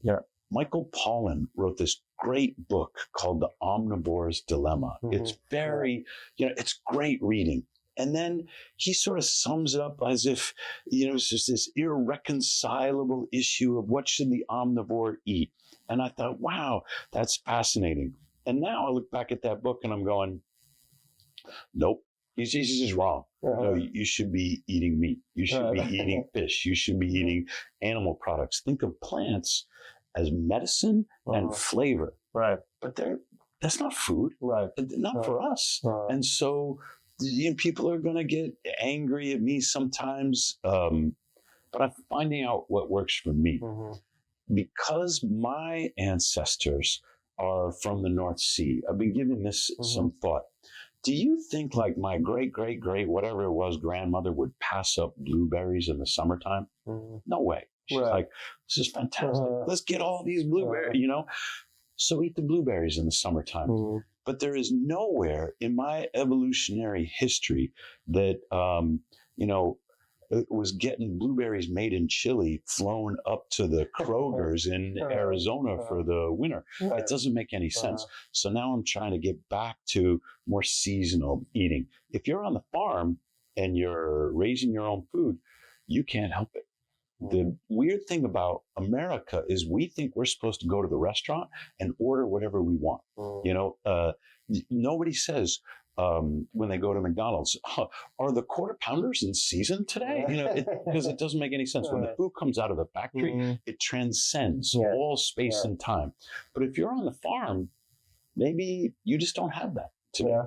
Yeah. Michael Pollan wrote this great book called The Omnivore's Dilemma. It's very, it's great reading. And then he sort of sums it up as if, it's just this irreconcilable issue of what should the omnivore eat. And I thought, wow, that's fascinating. And now I look back at that book and I'm going, nope, he's just wrong. No, you should be eating meat. You should be eating fish. You should be eating animal products. Think of plants as medicine and flavor. Right. But that's not food. Right. Not for us. And so people are going to get angry at me sometimes. But I'm finding out what works for me. Because my ancestors are from the North Sea, I've been giving this some thought. Do you think like my great, whatever it was, grandmother would pass up blueberries in the summertime? No way. She's like, this is fantastic. Let's get all these blueberries, So eat the blueberries in the summertime. But there is nowhere in my evolutionary history that, it was getting blueberries made in Chile flown up to the Kroger's in Arizona for the winter. It doesn't make any sense. So now I'm trying to get back to more seasonal eating. If you're on the farm and you're raising your own food, you can't help it. The weird thing about America is we think we're supposed to go to the restaurant and order whatever we want. You know, nobody says when they go to McDonald's, are the quarter pounders in season today? You know, because it doesn't make any sense. When the food comes out of the factory, it transcends all space and time. But if you're on the farm, maybe you just don't have that today.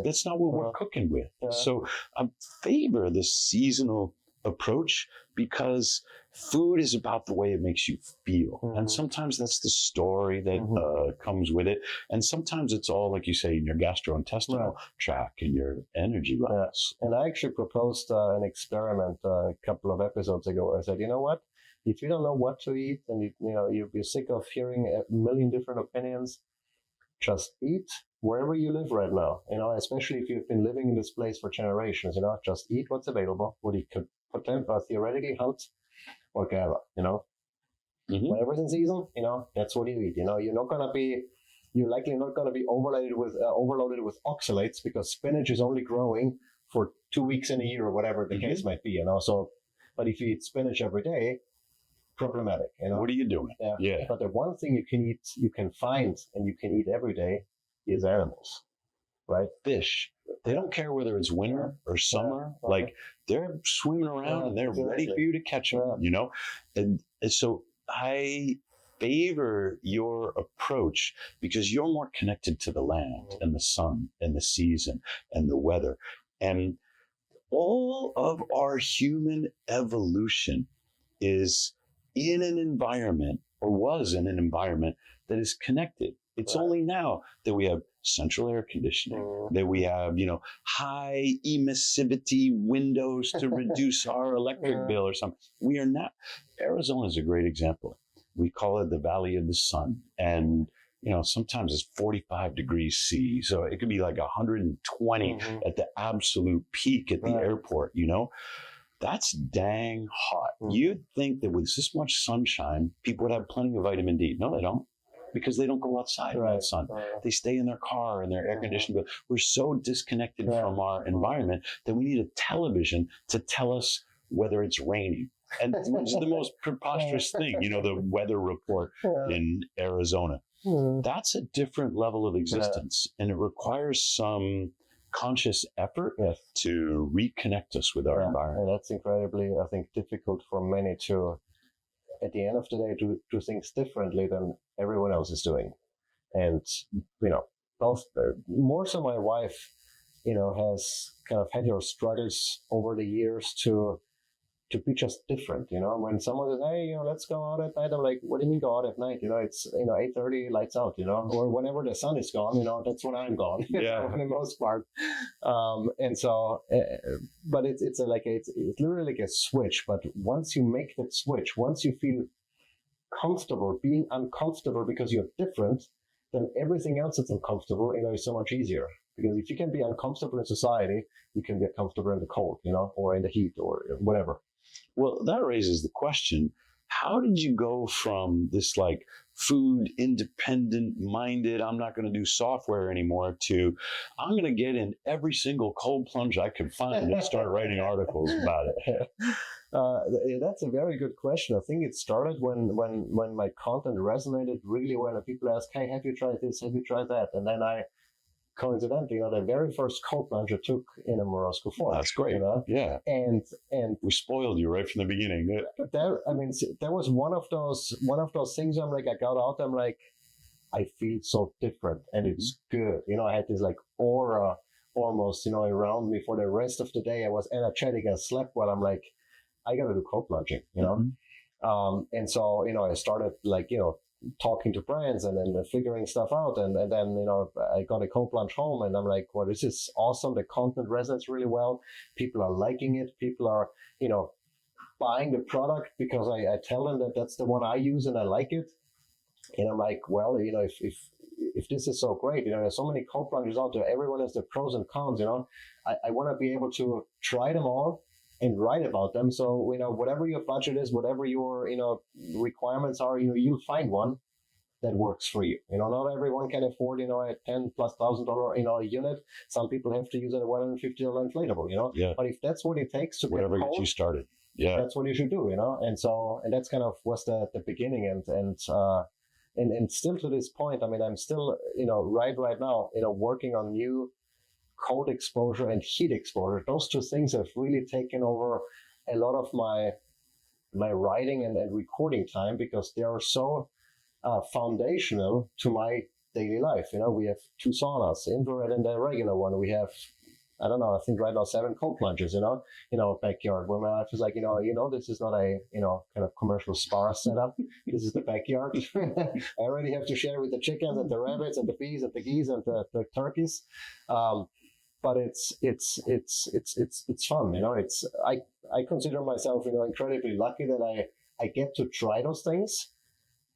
That's not what we're cooking with. So I favor the seasonal approach because food is about the way it makes you feel. And sometimes that's the story that comes with it. And sometimes it's all, like you say, in your gastrointestinal tract and your energy levels. And I actually proposed an experiment a couple of episodes ago where I said, you know what? If you don't know what to eat and you're sick of hearing a million different opinions, just eat wherever you live right now. You know, especially if you've been living in this place for generations. You know, just eat what's available. What you could theoretically hunt or gather. You know, whatever's in season. You know, that's what you eat. You know, you're likely not gonna be overloaded with oxalates because spinach is only growing for 2 weeks in a year or whatever the case might be. You know, so but if you eat spinach every day, problematic. You know, what are you doing? Yeah. But the one thing you can find and you can eat every day is animals, right? Fish. They don't care whether it's winter or summer. Like they're swimming around and they're ready for you to catch them, you know? And so I favor your approach because you're more connected to the land and the sun and the season and the weather. And all of our human evolution is in an environment or was in an environment that is connected. It's only now that we have central air conditioning, that we have, you know, high emissivity windows to reduce our electric bill or something. We are not. Arizona is a great example. We call it the Valley of the Sun. And, you know, sometimes it's 45 degrees C. So it could be like 120 at the absolute peak at the airport, you know. That's dang hot. You'd think that with this much sunshine, people would have plenty of vitamin D. No, they don't. Because they don't go outside in that sun. They stay in their car and their air conditioning. We're so disconnected from our environment that we need a television to tell us whether it's raining. And which is the most preposterous thing, you know, the weather report in Arizona. That's a different level of existence. And it requires some conscious effort to reconnect us with our environment. And that's incredibly, I think, difficult for many to, at the end of the day, do things differently than everyone else is doing. And, you know, more so my wife, you know, has kind of had her struggles over the years to be just different, you know. When someone says, hey, you know, let's go out at night, I'm like, what do you mean go out at night? You know, it's, you know, 8:30, lights out, you know, or whenever the sun is gone, you know, that's when I'm gone, for the most part. And so, but it's literally like a switch. But once you make that switch, once you feel comfortable being uncomfortable because you're different, then everything else that's uncomfortable, you know, is so much easier. Because if you can be uncomfortable in society, you can get comfortable in the cold, you know, or in the heat or whatever. Well, that raises the question, how did you go from this like food independent minded, I'm not going to do software anymore, to I'm going to get in every single cold plunge I could find and start writing articles about it? That's a very good question. I think it started when my content resonated really well and people ask, hey, have you tried this? Have you tried that? And then I, coincidentally, you know, the very first cold plunge I took in a Morosco forge. That's great. You know? Yeah. And we spoiled you right from the beginning. There was one of those things. I'm like, I got out. I'm like, I feel so different, and it's good. You know, I had this like aura almost, you know, around me for the rest of the day. I was energetic. I slept well. I'm like, I got to do cold plunging. You know, and so, you know, I started like, you know, talking to brands and then figuring stuff out. And then, you know, I got a cold plunge home and I'm like, well, this is awesome. The content resonates really well. People are liking it. People are, you know, buying the product because I tell them that that's the one I use and I like it. And I'm like, well, you know, if this is so great, you know, there's so many cold plungers out there. Everyone has the pros and cons, you know. I want to be able to try them all and write about them. So, you know, whatever your budget is, whatever your, you know, requirements are, you know, you'll find one that works for you. You know, not everyone can afford, you know, a $10,000+, you know, a unit. Some people have to use a $150 inflatable, you know. Yeah. But if that's what it takes to whatever get gets cold, you started. Yeah. that's what you should do, and that's kind of was the beginning, and still to this point, I mean, I'm still, right now, working on new cold exposure and heat exposure. Those two things have really taken over a lot of my writing and recording time, because they are so foundational to my daily life. We have 2 saunas, infrared and the regular one. We have, I don't know, I think right now 7 cold plunges, in our backyard, where my wife is like, this is not a, kind of commercial spa setup. This is the backyard. I already have to share with the chickens and the rabbits and the bees and the geese and the turkeys. But it's fun, I consider myself, incredibly lucky that I get to try those things,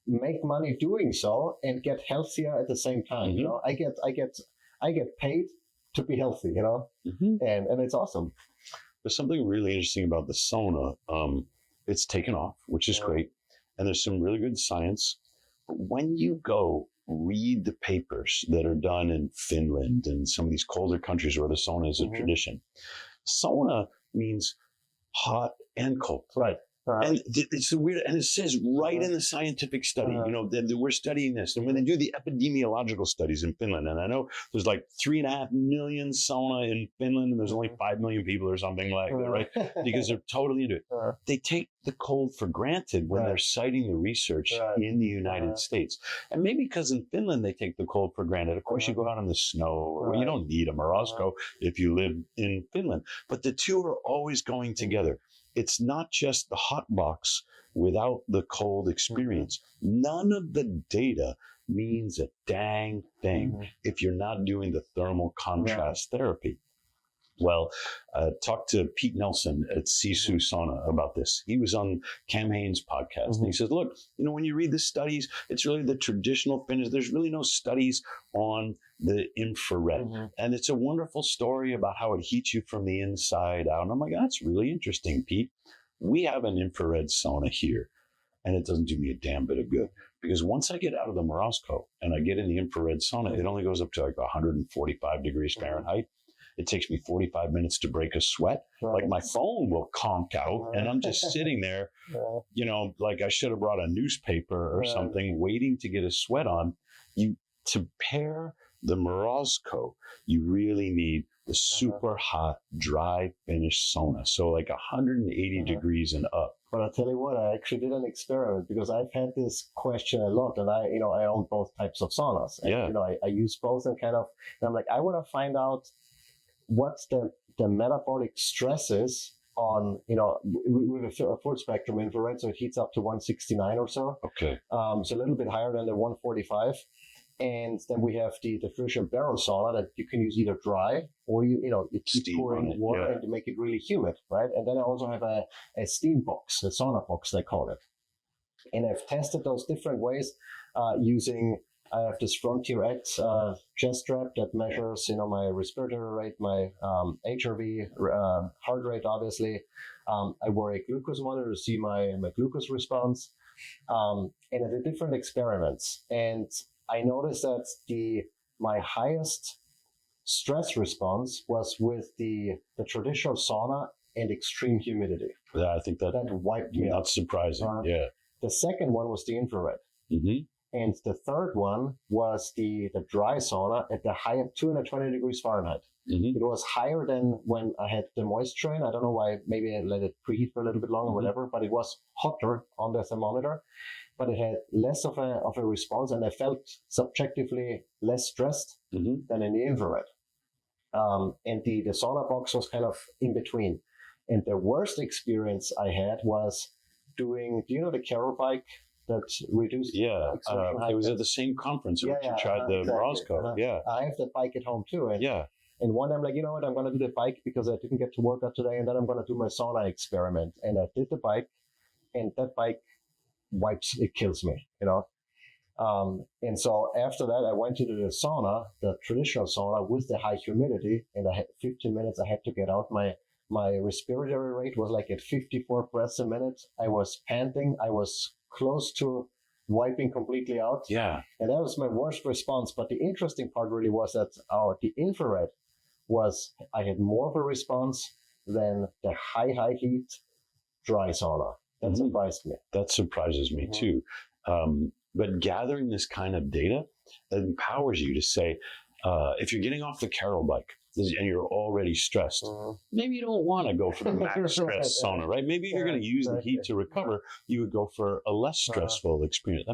make money doing so, and get healthier at the same time. I get paid to be healthy, and it's awesome. There's something really interesting about the sauna. It's taken off, which is great, and there's some really good science. But when you go read the papers that are done in Finland and some of these colder countries where the sauna is a tradition, sauna means hot and cold. Right. And it's weird, and it says right in the scientific study, that we're studying this. And when they do the epidemiological studies in Finland, and I know there's like 3.5 million sauna in Finland, and there's only 5 million people or something like that, right? Because they're totally into it. They take the cold for granted when they're citing the research in the United States. And maybe because in Finland they take the cold for granted. Of course, you go out in the snow, or you don't need a Marasco if you live in Finland. But the two are always going together. It's not just the hot box without the cold experience. None of the data means a dang thing if you're not doing the thermal contrast therapy. Well, talked to Pete Nelson at Sisu Sauna about this. He was on Cam Hanes' podcast, and he says, look, when you read the studies, it's really the traditional Finnish. There's really no studies on the infrared. And it's a wonderful story about how it heats you from the inside out. And I'm like, that's really interesting, Pete. We have an infrared sauna here, and it doesn't do me a damn bit of good. Because once I get out of the Marasco and I get in the infrared sauna, it only goes up to like 145 degrees Fahrenheit. It takes me 45 minutes to break a sweat. Like my phone will conk out, and I'm just sitting there, like I should have brought a newspaper or something, waiting to get a sweat on. To pair the Marasco, you really need the super hot, dry Finnish sauna. So like 180 degrees and up. But I'll tell you what, I actually did an experiment, because I've had this question a lot, and I own both types of saunas. And, I use both, and and I'm like, I want to find out what's the metabolic stresses on, with a full spectrum infrared, so it heats up to 169 or so. Okay. So a little bit higher than the 145. And then we have the fusion barrel sauna that you can use either dry, or you keep pouring water and to make it really humid, right? And then I also have a steam box, a sauna box they call it. And I've tested those different ways using. I have this Frontier X chest strap that measures, my respiratory rate, my HRV, heart rate, obviously. I wear a glucose monitor to see my glucose response, and I did different experiments. And I noticed that my highest stress response was with the traditional sauna and extreme humidity. Yeah, I think that wiped me out. Not surprising. The second one was the infrared. And the third one was the dry sauna at the high of 220 degrees Fahrenheit. It was higher than when I had the moist train. I don't know why. Maybe I let it preheat for a little bit longer, whatever. But it was hotter on the thermometer. But it had less of a response, and I felt subjectively less stressed than in the infrared. And the sauna box was kind of in between. And the worst experience I had was doing, do you know the Carol bike that reduced? Yeah, it was at the same conference which you tried the Marasco. I have that bike at home too. And, yeah. And one day I'm like, you know what, I'm going to do the bike because I didn't get to work out today, and then I'm going to do my sauna experiment. And I did the bike, and that bike it kills me, and so after that, I went to the sauna, the traditional sauna with the high humidity, and I had 15 minutes. I had to get out. My respiratory rate was like at 54 breaths a minute. I was panting. I was close to wiping completely out. Yeah. And that was my worst response. But the interesting part really was that the infrared I had more of a response than the high heat dry sauna. That surprised me. That surprises me too. But gathering this kind of data empowers you to say, if you're getting off the Carol bike and you're already stressed, maybe you don't want to go for the max stress sauna, right? Maybe you're going to use the heat to recover. You would go for a less stressful experience.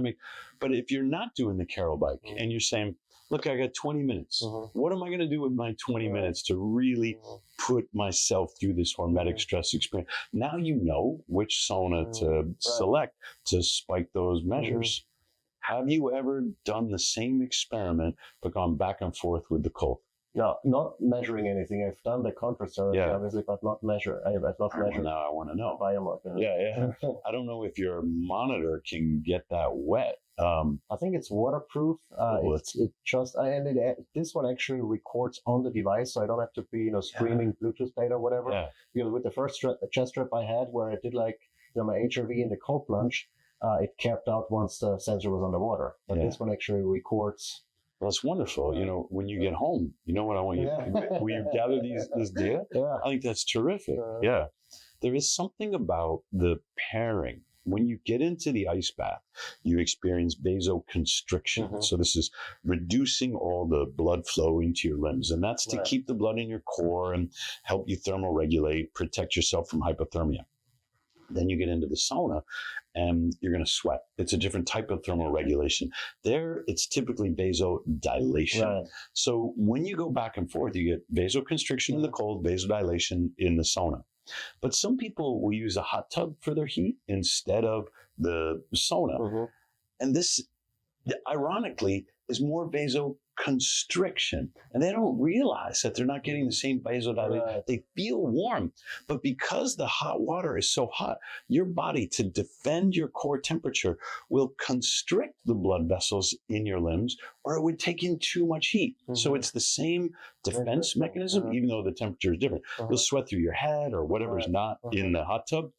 But if you're not doing the Carol bike and you're saying, look, I got 20 minutes. What am I going to do with my 20 minutes to really put myself through this hormetic stress experience? Now you know which sauna to select to spike those measures. Have you ever done the same experiment but gone back and forth with the cold? No, not measuring anything. I've done the contrast therapy, obviously, but not measure. I've not measured. Now I want to know. Biomarker. Yeah. I don't know if your monitor can get that wet. I think it's waterproof. This one actually records on the device, so I don't have to be, streaming Bluetooth data or whatever. Yeah. Because with the first chest strap I had, where I did my HRV in the cold plunge, it capped out once the sensor was underwater. But this one actually records. Well, it's wonderful. When you get home, you know what I want you to will you gather this data? Yeah. I think that's terrific. There is something about the pairing. When you get into the ice bath, you experience vasoconstriction. So this is reducing all the blood flow into your limbs. And that's to keep the blood in your core and help you thermoregulate, protect yourself from hypothermia. Then you get into the sauna and you're going to sweat. It's a different type of thermal regulation. There, it's typically vasodilation. Right. So when you go back and forth, you get vasoconstriction in the cold, vasodilation in the sauna. But some people will use a hot tub for their heat instead of the sauna. And this, ironically, is more vasoconstriction. And they don't realize that they're not getting the same vasodilation. Right. They feel warm. But because the hot water is so hot, your body, to defend your core temperature, will constrict the blood vessels in your limbs, or it would take in too much heat. So it's the same defense mechanism, even though the temperature is different. You'll sweat through your head or whatever is not in the hot tub.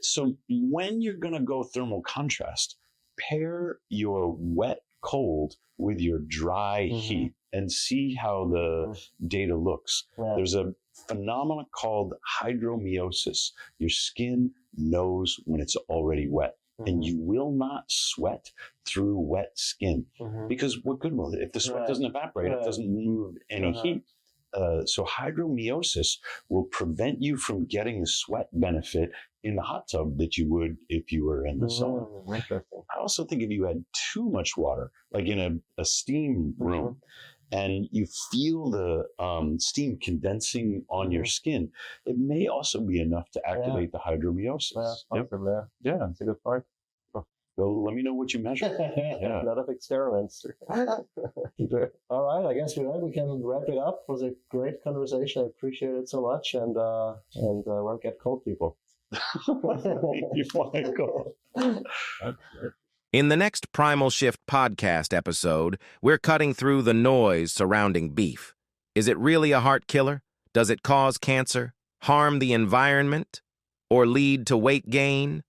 So when you're going to go thermal contrast, pair your wet cold with your dry heat and see how the data looks. There's a phenomenon called hydromiosis. Your skin knows when it's already wet. And you will not sweat through wet skin because what good will it? If the sweat doesn't evaporate, it doesn't move any heat. So hydromiosis will prevent you from getting the sweat benefit in the hot tub that you would if you were in the sauna. I also think if you had too much water, like in a steam room, and you feel the steam condensing on your skin, it may also be enough to activate the hydromiosis. Yeah, that's a good point. So let me know what you measure. A lot of experiments. All right, I guess with that we can wrap it up. It was a great conversation. I appreciate it so much, and well, get cold, people. Thank you, Michael. In the next Primal Shift podcast episode, we're cutting through the noise surrounding beef. Is it really a heart killer? Does it cause cancer, harm the environment, or lead to weight gain?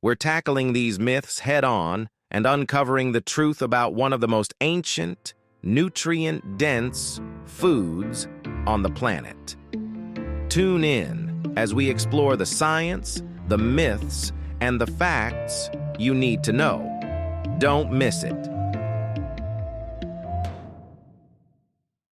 We're tackling these myths head-on and uncovering the truth about one of the most ancient, nutrient-dense foods on the planet. Tune in as we explore the science, the myths, and the facts you need to know. Don't miss it.